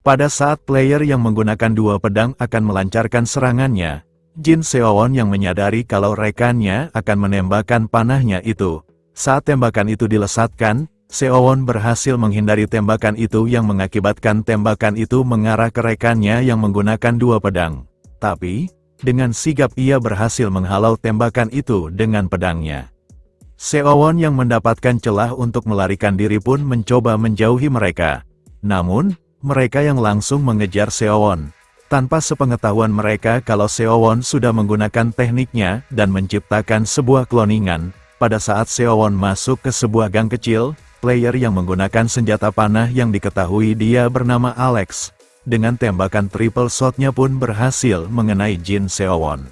Pada saat player yang menggunakan dua pedang akan melancarkan serangannya, Jin Seowon yang menyadari kalau rekannya akan menembakkan panahnya itu. Saat tembakan itu dilesatkan, Seowon berhasil menghindari tembakan itu yang mengakibatkan tembakan itu mengarah ke rekannya yang menggunakan dua pedang. Tapi, dengan sigap ia berhasil menghalau tembakan itu dengan pedangnya. Seowon yang mendapatkan celah untuk melarikan diri pun mencoba menjauhi mereka. Namun, mereka yang langsung mengejar Seowon. Tanpa sepengetahuan mereka kalau Seowon sudah menggunakan tekniknya dan menciptakan sebuah cloningan. Pada saat Seowon masuk ke sebuah gang kecil, player yang menggunakan senjata panah yang diketahui dia bernama Alex, dengan tembakan triple shot-nya pun berhasil mengenai Jin Seowon.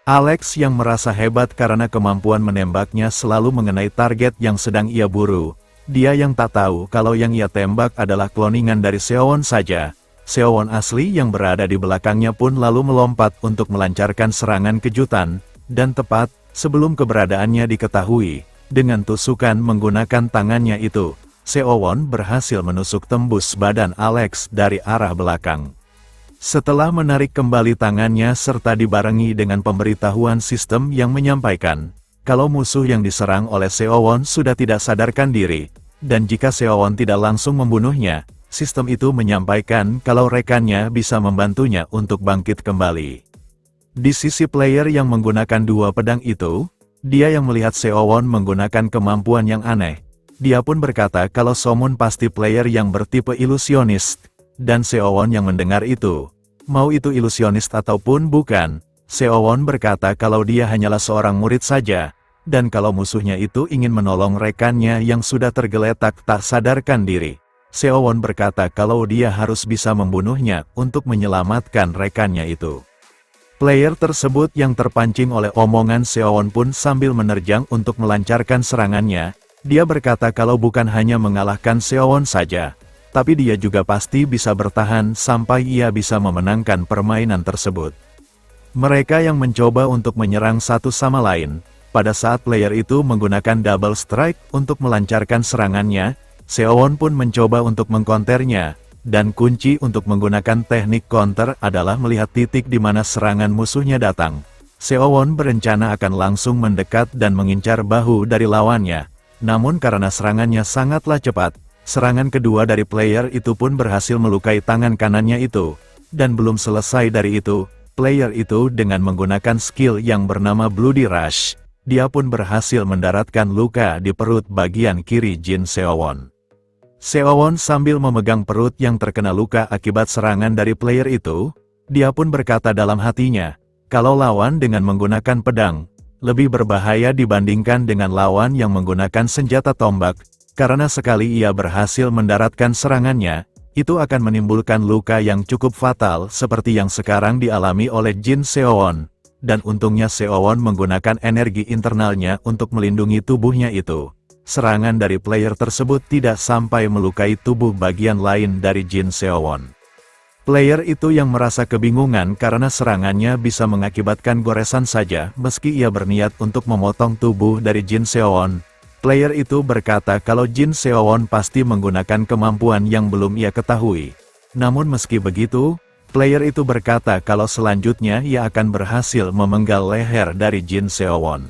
Alex yang merasa hebat karena kemampuan menembaknya selalu mengenai target yang sedang ia buru. Dia yang tak tahu kalau yang ia tembak adalah cloningan dari Seowon saja. Seowon asli yang berada di belakangnya pun lalu melompat untuk melancarkan serangan kejutan, dan tepat sebelum keberadaannya diketahui, dengan tusukan menggunakan tangannya itu, Seowon berhasil menusuk tembus badan Alex dari arah belakang. Setelah menarik kembali tangannya serta dibarengi dengan pemberitahuan sistem yang menyampaikan, kalau musuh yang diserang oleh Seowon sudah tidak sadarkan diri, dan jika Seowon tidak langsung membunuhnya, sistem itu menyampaikan kalau rekannya bisa membantunya untuk bangkit kembali. Di sisi player yang menggunakan dua pedang itu, dia yang melihat Seowon menggunakan kemampuan yang aneh. Dia pun berkata kalau Somun pasti player yang bertipe ilusionis, dan Seowon yang mendengar itu. Mau itu ilusionis ataupun bukan, Seowon berkata kalau dia hanyalah seorang murid saja, dan kalau musuhnya itu ingin menolong rekannya yang sudah tergeletak tak sadarkan diri. Seowon berkata kalau dia harus bisa membunuhnya untuk menyelamatkan rekannya itu. Player tersebut yang terpancing oleh omongan Seowon pun sambil menerjang untuk melancarkan serangannya. Dia berkata kalau bukan hanya mengalahkan Seowon saja, tapi dia juga pasti bisa bertahan sampai ia bisa memenangkan permainan tersebut. Mereka yang mencoba untuk menyerang satu sama lain, pada saat player itu menggunakan double strike untuk melancarkan serangannya, Seowon pun mencoba untuk mengkonternya, dan kunci untuk menggunakan teknik counter adalah melihat titik di mana serangan musuhnya datang. Seowon berencana akan langsung mendekat dan mengincar bahu dari lawannya, namun karena serangannya sangatlah cepat, serangan kedua dari player itu pun berhasil melukai tangan kanannya itu, dan belum selesai dari itu, player itu dengan menggunakan skill yang bernama Bloody Rush, dia pun berhasil mendaratkan luka di perut bagian kiri Jin Seowon. Seowon sambil memegang perut yang terkena luka akibat serangan dari player itu, dia pun berkata dalam hatinya, kalau lawan dengan menggunakan pedang, lebih berbahaya dibandingkan dengan lawan yang menggunakan senjata tombak, karena sekali ia berhasil mendaratkan serangannya, itu akan menimbulkan luka yang cukup fatal seperti yang sekarang dialami oleh Jin Seowon, dan untungnya Seowon menggunakan energi internalnya untuk melindungi tubuhnya itu. Serangan dari player tersebut tidak sampai melukai tubuh bagian lain dari Jin Seowon. Player itu yang merasa kebingungan karena serangannya bisa mengakibatkan goresan saja meski ia berniat untuk memotong tubuh dari Jin Seowon. Player itu berkata kalau Jin Seowon pasti menggunakan kemampuan yang belum ia ketahui. Namun meski begitu, player itu berkata kalau selanjutnya ia akan berhasil memenggal leher dari Jin Seowon.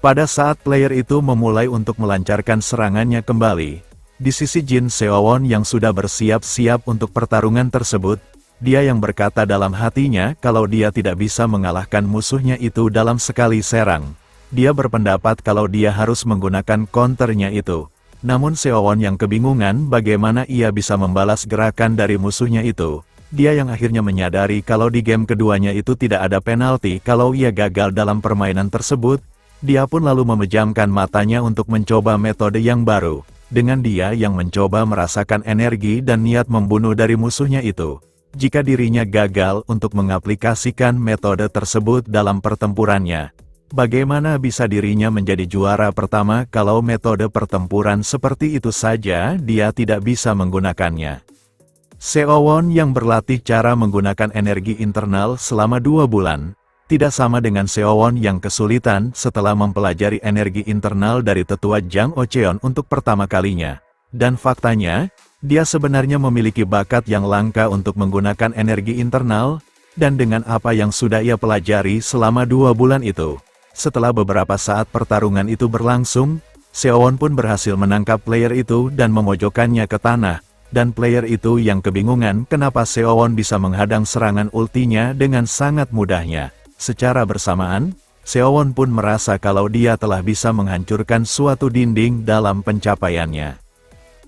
Pada saat player itu memulai untuk melancarkan serangannya kembali, di sisi Jin Seowon yang sudah bersiap-siap untuk pertarungan tersebut, dia yang berkata dalam hatinya kalau dia tidak bisa mengalahkan musuhnya itu dalam sekali serang. Dia berpendapat kalau dia harus menggunakan counternya itu. Namun Seowon yang kebingungan bagaimana ia bisa membalas gerakan dari musuhnya itu. Dia yang akhirnya menyadari kalau di game keduanya itu tidak ada penalti kalau ia gagal dalam permainan tersebut. Dia pun lalu memejamkan matanya untuk mencoba metode yang baru, dengan dia yang mencoba merasakan energi dan niat membunuh dari musuhnya itu. Jika dirinya gagal untuk mengaplikasikan metode tersebut dalam pertempurannya, bagaimana bisa dirinya menjadi juara pertama kalau metode pertempuran seperti itu saja dia tidak bisa menggunakannya. Seowon yang berlatih cara menggunakan energi internal selama 2 bulan, tidak sama dengan Seowon yang kesulitan setelah mempelajari energi internal dari tetua Jang Ocheon untuk pertama kalinya. Dan faktanya, Dia sebenarnya memiliki bakat yang langka untuk menggunakan energi internal, dan dengan apa yang sudah ia pelajari selama 2 bulan itu. Setelah beberapa saat pertarungan itu berlangsung, Seowon pun berhasil menangkap player itu dan memojokkannya ke tanah, dan player itu yang kebingungan kenapa Seowon bisa menghadang serangan ultinya dengan sangat mudahnya. Secara bersamaan, Seowon pun merasa kalau dia telah bisa menghancurkan suatu dinding dalam pencapaiannya.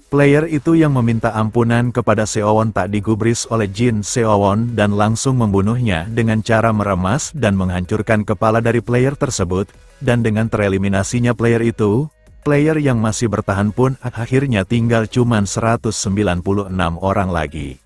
Player itu yang meminta ampunan kepada Seowon tak digubris oleh Jin Seowon dan langsung membunuhnya dengan cara meremas dan menghancurkan kepala dari player tersebut, dan dengan tereliminasinya player itu, player yang masih bertahan pun akhirnya tinggal cuman 196 orang lagi.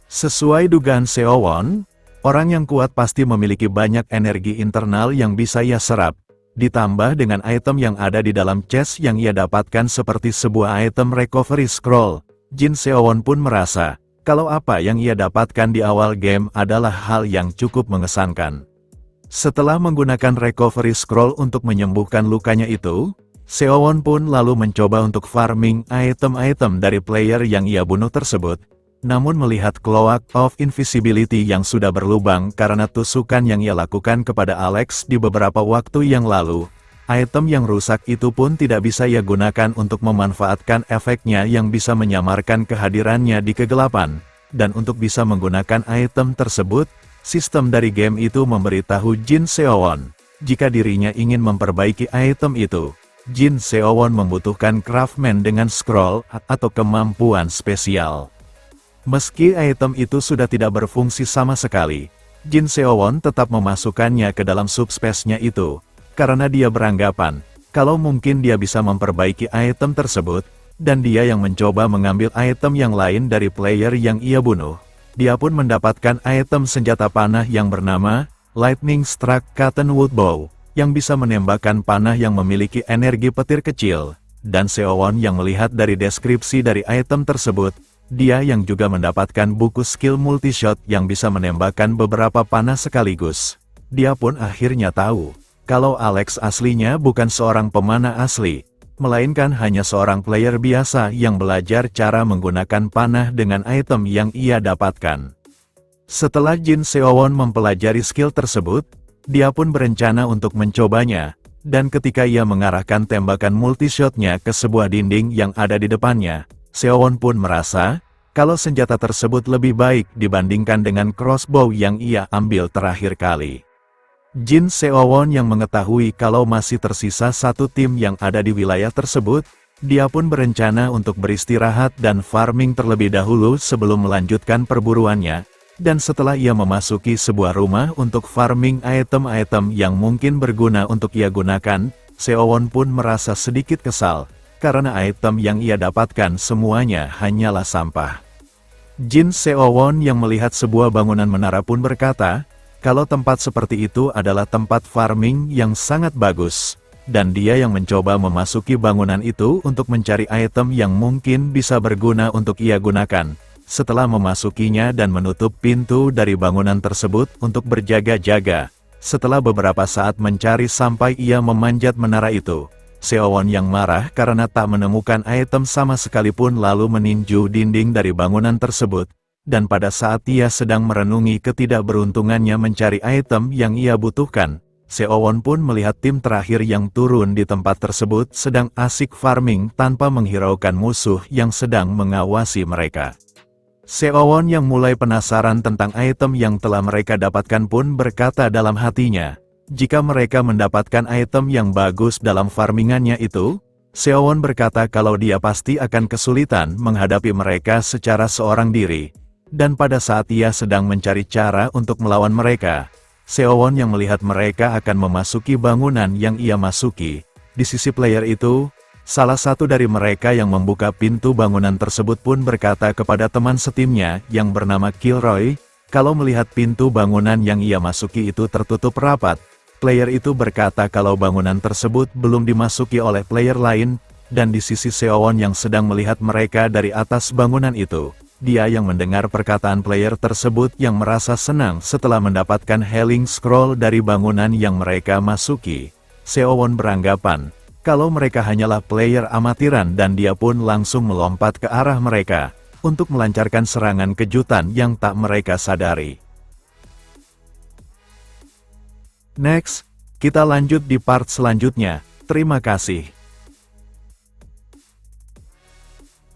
Sesuai dugaan Seowon, orang yang kuat pasti memiliki banyak energi internal yang bisa ia serap, ditambah dengan item yang ada di dalam chest yang ia dapatkan seperti sebuah item recovery scroll. Jin Seowon pun merasa, kalau apa yang ia dapatkan di awal game adalah hal yang cukup mengesankan. Setelah menggunakan recovery scroll untuk menyembuhkan lukanya itu, Seowon pun lalu mencoba untuk farming item-item dari player yang ia bunuh tersebut. Namun melihat Cloak of Invisibility yang sudah berlubang karena tusukan yang ia lakukan kepada Alex di beberapa waktu yang lalu, item yang rusak itu pun tidak bisa ia gunakan untuk memanfaatkan efeknya yang bisa menyamarkan kehadirannya di kegelapan. Dan untuk bisa menggunakan item tersebut, sistem dari game itu memberitahu Jin Seowon, jika dirinya ingin memperbaiki item itu, Jin Seowon membutuhkan craftsman dengan scroll atau kemampuan spesial. Meski item itu sudah tidak berfungsi sama sekali, Jin Seowon tetap memasukkannya ke dalam subspace-nya itu, karena dia beranggapan, kalau mungkin dia bisa memperbaiki item tersebut, dan dia yang mencoba mengambil item yang lain dari player yang ia bunuh. Dia pun mendapatkan item senjata panah yang bernama Lightning Struck Cottonwood Bow, yang bisa menembakkan panah yang memiliki energi petir kecil, dan Seowon yang melihat dari deskripsi dari item tersebut, dia yang juga mendapatkan buku skill multishot yang bisa menembakkan beberapa panah sekaligus. Dia pun akhirnya tahu, kalau Alex aslinya bukan seorang pemanah asli, melainkan hanya seorang player biasa yang belajar cara menggunakan panah dengan item yang ia dapatkan. Setelah Jin Seowon mempelajari skill tersebut, dia pun berencana untuk mencobanya, dan ketika ia mengarahkan tembakan multishotnya ke sebuah dinding yang ada di depannya, Seowon pun merasa, kalau senjata tersebut lebih baik dibandingkan dengan crossbow yang ia ambil terakhir kali. Jin Seowon yang mengetahui kalau masih tersisa satu tim yang ada di wilayah tersebut, dia pun berencana untuk beristirahat dan farming terlebih dahulu sebelum melanjutkan perburuannya, dan setelah ia memasuki sebuah rumah untuk farming item-item yang mungkin berguna untuk ia gunakan, Seowon pun merasa sedikit kesal, karena item yang ia dapatkan semuanya hanyalah sampah. Jin Seowon yang melihat sebuah bangunan menara pun berkata, kalau tempat seperti itu adalah tempat farming yang sangat bagus, dan dia yang mencoba memasuki bangunan itu untuk mencari item yang mungkin bisa berguna untuk ia gunakan. Setelah memasukinya dan menutup pintu dari bangunan tersebut untuk berjaga-jaga, setelah beberapa saat mencari sampai ia memanjat menara itu, Seowon yang marah karena tak menemukan item sama sekalipun lalu meninju dinding dari bangunan tersebut, dan pada saat ia sedang merenungi ketidakberuntungannya mencari item yang ia butuhkan, Seowon pun melihat tim terakhir yang turun di tempat tersebut sedang asik farming tanpa menghiraukan musuh yang sedang mengawasi mereka. Seowon yang mulai penasaran tentang item yang telah mereka dapatkan pun berkata dalam hatinya, jika mereka mendapatkan item yang bagus dalam farmingannya itu, Seowon berkata kalau dia pasti akan kesulitan menghadapi mereka secara seorang diri. Dan pada saat ia sedang mencari cara untuk melawan mereka, Seowon yang melihat mereka akan memasuki bangunan yang ia masuki. Di sisi player itu, salah satu dari mereka yang membuka pintu bangunan tersebut pun berkata kepada teman setimnya yang bernama Kilroy, kalau melihat pintu bangunan yang ia masuki itu tertutup rapat, player itu berkata kalau bangunan tersebut belum dimasuki oleh player lain, dan di sisi Seowon yang sedang melihat mereka dari atas bangunan itu, dia yang mendengar perkataan player tersebut yang merasa senang setelah mendapatkan healing scroll dari bangunan yang mereka masuki. Seowon beranggapan, kalau mereka hanyalah player amatiran dan dia pun langsung melompat ke arah mereka. untuk melancarkan serangan kejutan yang tak mereka sadari. Next, kita lanjut di part selanjutnya. Terima kasih.